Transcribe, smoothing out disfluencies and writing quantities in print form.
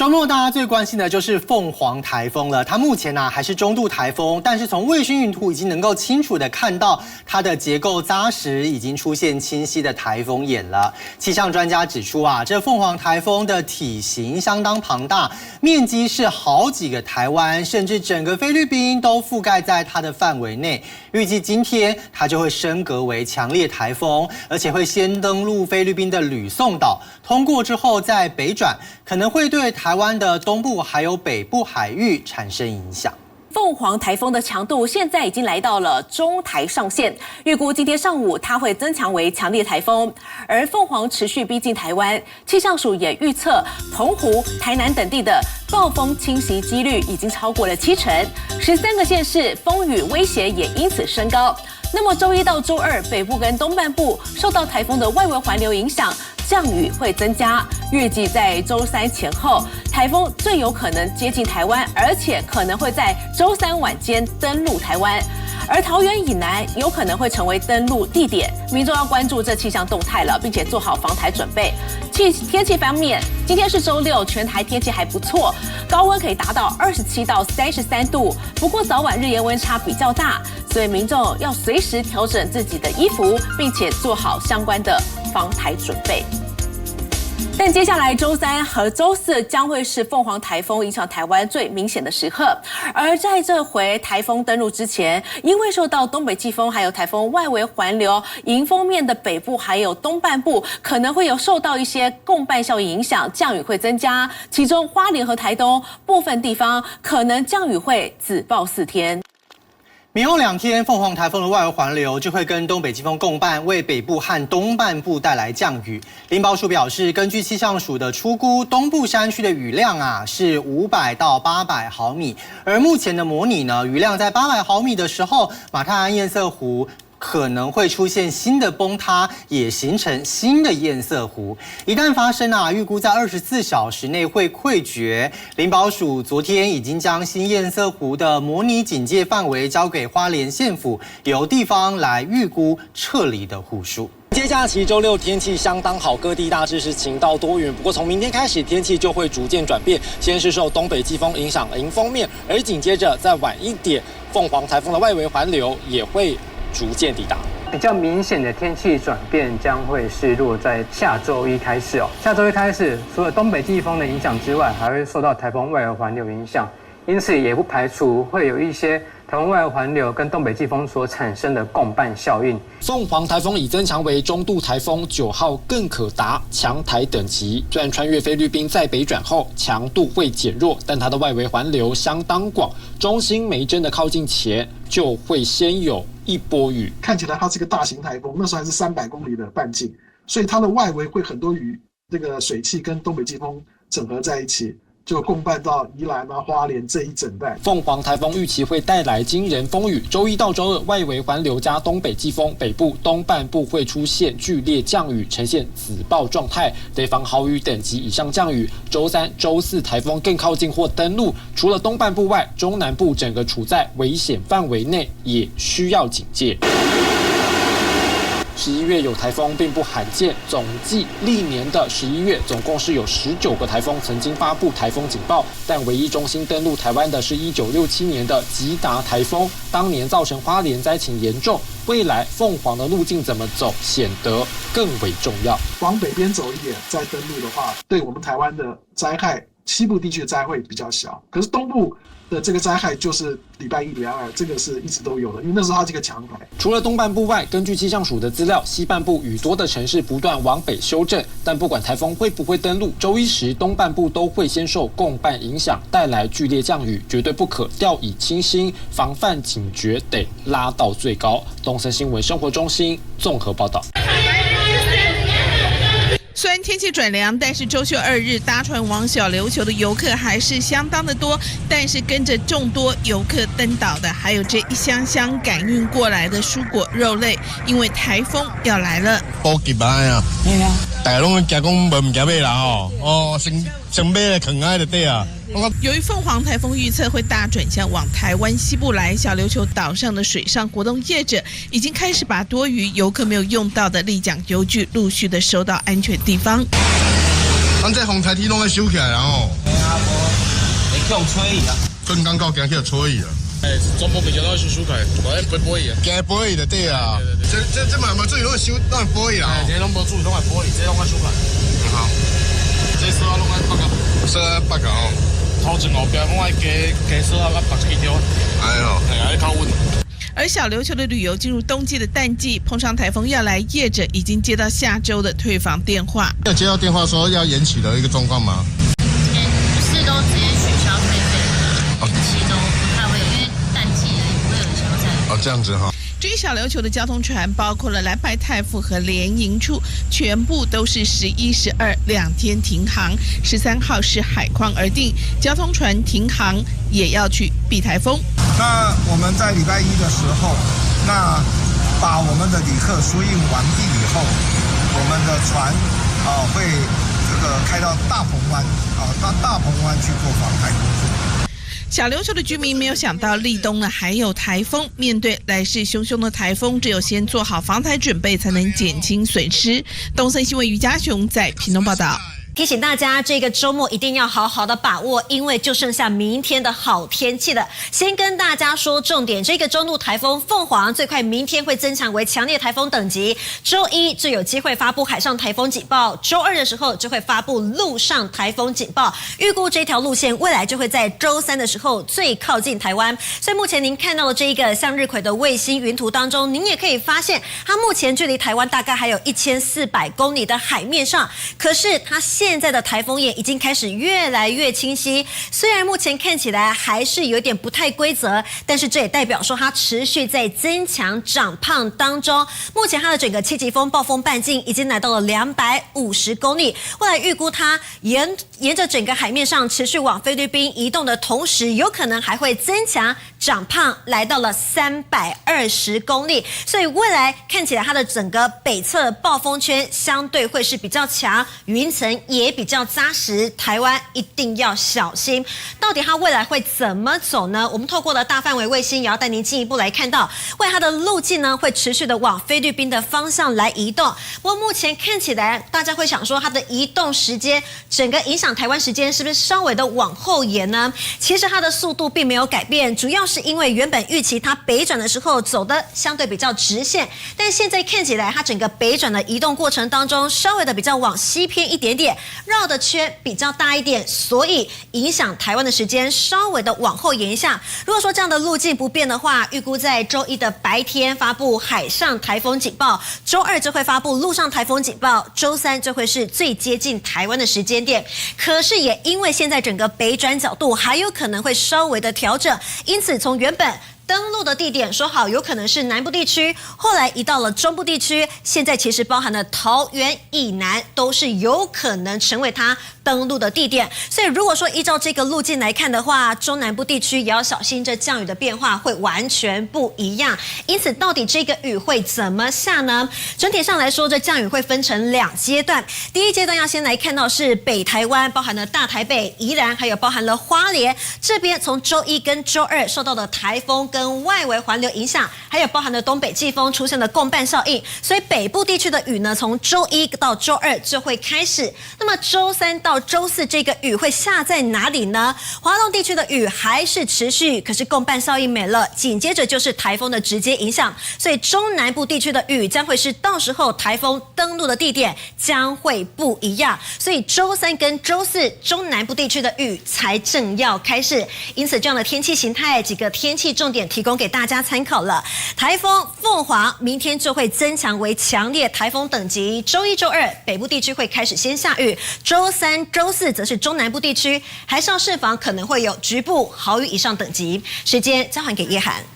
周末大家最关心的就是凤凰台风了。它目前还是中度台风，但是从卫星云图已经能够清楚的看到它的结构扎实，已经出现清晰的台风眼了。气象专家指出这凤凰台风的体型相当庞大，面积是好几个台湾，甚至整个菲律宾都覆盖在它的范围内。预计今天它就会升格为强烈台风，而且会先登陆菲律宾的吕宋岛，通过之后再北转，可能会对台湾的东部还有北部海域产生影响。凤凰台风的强度现在已经来到了中台上限，预估今天上午它会增强为强烈台风，而凤凰持续逼近台湾，气象署也预测澎湖、台南等地的暴风侵袭几率已经超过了70%，13个县市风雨威胁也因此升高。那么周一到周二，北部跟东半部受到台风的外围环流影响，降雨会增加。预计在周三前后，台风最有可能接近台湾，而且可能会在周三晚间登陆台湾。而桃园以南有可能会成为登陆地点，民众要关注这气象动态了，并且做好防台准备。天气方面，今天是周六，全台天气还不错，高温可以达到27到33度，不过早晚日夜温差比较大，所以民众要随时调整自己的衣服，并且做好相关的防台准备。但接下来周三和周四将会是凤凰台风影响台湾最明显的时刻，而在这回台风登陆之前，因为受到东北季风还有台风外围环流迎风面的北部还有东半部可能会有受到一些共伴效应影响，降雨会增加，其中花莲和台东部分地方可能降雨会紫爆4天。明后2天，凤凰台风的外围环流就会跟东北季风共伴，为北部和东半部带来降雨。林保署表示，根据气象署的初估，东部山区的雨量是500到800毫米，而目前的模拟呢，雨量在800毫米的时候，马太鞍堰塞湖可能会出现新的崩塌，也形成新的堰塞湖。一旦发生预估在24小时内会溃决。林保署昨天已经将新堰塞湖的模拟警戒范围交给花莲县府，由地方来预估撤离的户数。接假期周六天气相当好，各地大致是晴到多云。不过从明天开始，天气就会逐渐转变，先是受东北季风影响迎风面，而紧接着再晚一点，凤凰台风的外围环流也会逐渐抵达。比较明显的天气转变将会是落在下周一开始下周一开始，除了东北季风的影响之外，还会受到台风外围环流影响，因此也不排除会有一些台风外围环流跟东北季风所产生的共伴效应。凤凰台风已增强为中度台风，9号更可达强台等级。虽然穿越菲律宾再北转后强度会减弱，但它的外围环流相当广，中心没真的靠近前，就会先有一波雨。看起来它是个大型台风，那时候还是300公里的半径，所以它的外围会很多雨，这个水汽跟东北季风整合在一起，就共伴到宜兰花莲这一整带。凤凰台风预期会带来惊人风雨，周一到周二外围环流加东北季风，北部东半部会出现剧烈降雨，呈现紫爆状态，得防豪雨等级以上降雨。周三、周四台风更靠近或登陆，除了东半部外，中南部整个处在危险范围内，也需要警戒。11月有台风并不罕见，总计历年的11月总共是有19个台风曾经发布台风警报，但唯一中心登陆台湾的是1967年的吉达台风，当年造成花莲灾情严重。未来凤凰的路径怎么走，显得更为重要。往北边走一点再登陆的话，对我们台湾的灾害，西部地区的灾害比较小，可是东部的这个灾害就是礼拜1、礼拜2，这个是一直都有的，因为那时候它是一个强台。除了东半部外，根据气象署的资料，西半部雨多的城市不断往北修正，但不管台风会不会登陆，周一时东半部都会先受共伴影响，带来剧烈降雨，绝对不可掉以轻心，防范警觉得拉到最高。东森新闻生活中心综合报道。虽然天气转凉，但是周休2日搭船往小琉球的游客还是相当的多。但是跟着众多游客登岛的，还有这一箱箱赶运过来的蔬果肉类，因为台风要来了。补给班啊，大家拢惊讲无物件买啦先买来啃爱就对啊。由于凤凰台风预测会大转向往台湾西部来，小琉球岛上的水上活动业者已经开始把多余游客没有用到的立桨游具陆续的收到安全地方。咱这风台体拢要收起来啦用吹椅啊，更刚到行去吹椅啊。中部比较到舒凯，我在飞椅啊，行飞椅就对啊。这慢慢最拢修当飞椅啦。这拢无注意，拢系飞椅，这拢系舒凯。好，这说啊，拢系北角，说北角哦。头前后边，我加说啊，北起条。哎呦，哎，靠稳。而小琉球的旅游进入冬季的淡季，碰上台风要来，业者已经接到下周的退房电话。要接到电话说要延期的一个状况吗？是都直接取消退费的，日期都不太会有，因为淡季了也不会有人想要再。哦，这样子哈。至于小琉球的交通船，包括了蓝白太傅和联营处，全部都是11、12两天停航，13号是海况而定，交通船停航也要去避台风。那我们在礼拜一的时候，那把我们的旅客输运完毕以后，我们的船会开到大鹏湾到大鹏湾去做防台工作。小琉球的居民没有想到立冬了还有台风，面对来势汹汹的台风，只有先做好防台准备，才能减轻损失。东森新闻于嘉雄在屏东报道。提醒大家，这个周末一定要好好的把握，因为就剩下明天的好天气了。先跟大家说重点，这个中度台风凤凰最快明天会增强为强烈台风等级，周一就有机会发布海上台风警报，周二的时候就会发布陆上台风警报。预估这条路线未来就会在周三的时候最靠近台湾。所以目前您看到的这一个向日葵的卫星云图当中，您也可以发现，它目前距离台湾大概还有1400公里的海面上，可是它现在的台风眼已经开始越来越清晰，虽然目前看起来还是有点不太规则，但是这也代表说它持续在增强长胖当中。目前它的整个7级风暴风半径已经来到了250公里，未来预估它沿着整个海面上持续往菲律宾移动的同时，有可能还会增强长胖，来到了320公里。所以未来看起来它的整个北侧暴风圈相对会是比较强，云层也比较扎实，台湾一定要小心。到底它未来会怎么走呢？我们透过了大范围卫星，也要带您进一步来看到，未来它的路径呢会持续的往菲律宾的方向来移动。不过目前看起来，大家会想说它的移动时间，整个影响台湾时间是不是稍微的往后延呢？其实它的速度并没有改变，主要是因为原本预期它北转的时候走的相对比较直线，但现在看起来它整个北转的移动过程当中，稍微的比较往西偏一点点，绕的圈比较大一点，所以影响台湾的时间稍微的往后延一下。如果说这样的路径不变的话，预估在周一的白天发布海上台风警报，周二就会发布陆上台风警报，周三就会是最接近台湾的时间点。可是也因为现在整个北转角度还有可能会稍微的调整，因此从原本登陆的地点说好有可能是南部地区，后来移到了中部地区，现在其实包含了桃园以南都是有可能成为它登陆的地点。所以如果说依照这个路径来看的话，中南部地区也要小心，这降雨的变化会完全不一样。因此到底这个雨会怎么下呢？整体上来说，这降雨会分成2阶段。第一阶段要先来看到是北台湾，包含了大台北、宜兰，还有包含了花莲这边，从周一跟周二受到的台风跟外围环流影响，还有包含了东北季风出现的共伴效应，所以北部地区的雨呢，从周一到周二就会开始。那么周三到周四这个雨会下在哪里呢？华东地区的雨还是持续，可是共伴效应没了，紧接着就是台风的直接影响，所以中南部地区的雨将会是到时候台风登陆的地点将会不一样，所以周三跟周四中南部地区的雨才正要开始。因此这样的天气形态，几个天气重点提供给大家参考了。台风凤凰明天就会增强为强烈台风等级，周一周二北部地区会开始先下雨，周三周四则是中南部地区还是要慎防可能会有局部豪雨以上等级。时间交还给叶涵。